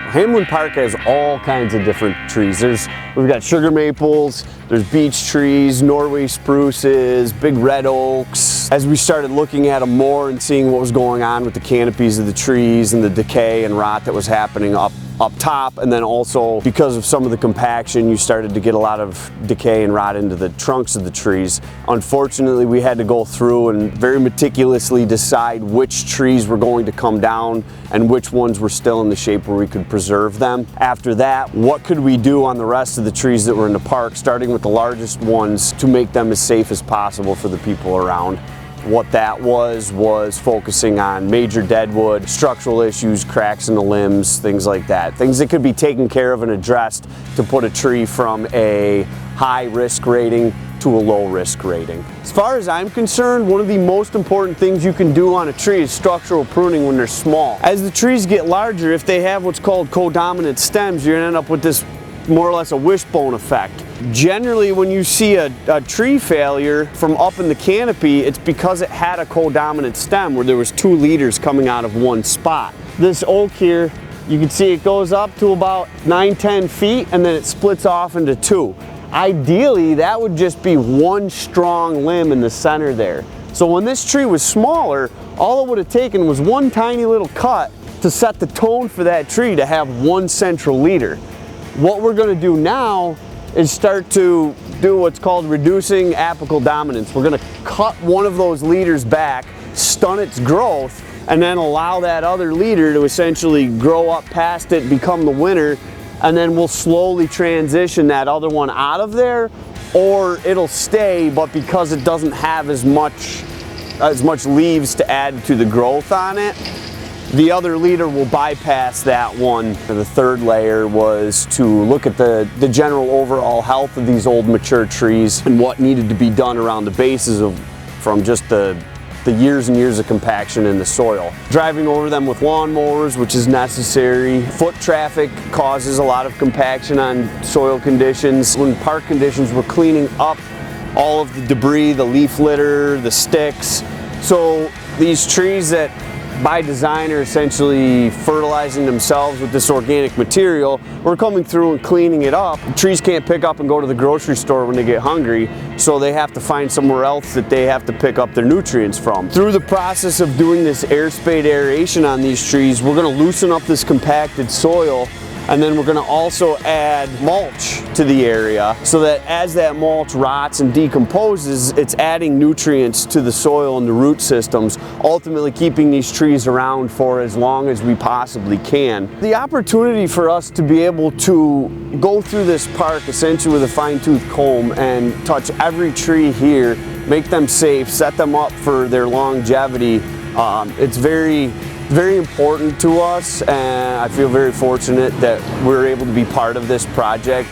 Hamlin Park has all kinds of different trees. We've got sugar maples, there's beech trees, Norway spruces, big red oaks. As we started looking at them more and seeing what was going on with the canopies of the trees and the decay and rot that was happening up top, and then also because of some of the compaction, you started to get a lot of decay and rot into the trunks of the trees. Unfortunately, we had to go through and very meticulously decide which trees were going to come down and which ones were still in the shape where we could preserve them. After that, what could we do on the rest of the trees that were in the park, starting with the largest ones, to make them as safe as possible for the people around? What that was focusing on major deadwood, structural issues, cracks in the limbs, things like that. Things that could be taken care of and addressed to put a tree from a high risk rating to a low risk rating. As far as I'm concerned, one of the most important things you can do on a tree is structural pruning when they're small. As the trees get larger, if they have what's called codominant stems, you're gonna end up with this more or less a wishbone effect. Generally, when you see a tree failure from up in the canopy, it's because it had a codominant stem where there was 2 leaders coming out of one spot. This oak here, you can see it goes up to about 9-10 feet and then it splits off into 2. Ideally, that would just be one strong limb in the center there. So when this tree was smaller, all it would have taken was one tiny little cut to set the tone for that tree to have one central leader. What we're going to do now is start to do what's called reducing apical dominance. We're going to cut one of those leaders back, stun its growth, and then allow that other leader to essentially grow up past it, become the winner, and then we'll slowly transition that other one out of there, or it'll stay, but because it doesn't have as much leaves to add to the growth on it, the other leader will bypass that one. The third layer was to look at the general overall health of these old mature trees and what needed to be done around the bases from just the years and years of compaction in the soil. Driving over them with lawnmowers, which is necessary. Foot traffic causes a lot of compaction on soil conditions. When park conditions, we're cleaning up all of the debris, the leaf litter, the sticks. So these trees that by design are essentially fertilizing themselves with this organic material, we're coming through and cleaning it up. Trees can't pick up and go to the grocery store when they get hungry, so they have to find somewhere else that they have to pick up their nutrients from. Through the process of doing this air spade aeration on these trees, we're going to loosen up this compacted soil, and then we're going to also add mulch to the area so that as that mulch rots and decomposes, it's adding nutrients to the soil and the root systems, ultimately keeping these trees around for as long as we possibly can. The opportunity for us to be able to go through this park essentially with a fine-tooth comb and touch every tree here, make them safe, set them up for their longevity, it's very important to us, and I feel very fortunate that we're able to be part of this project.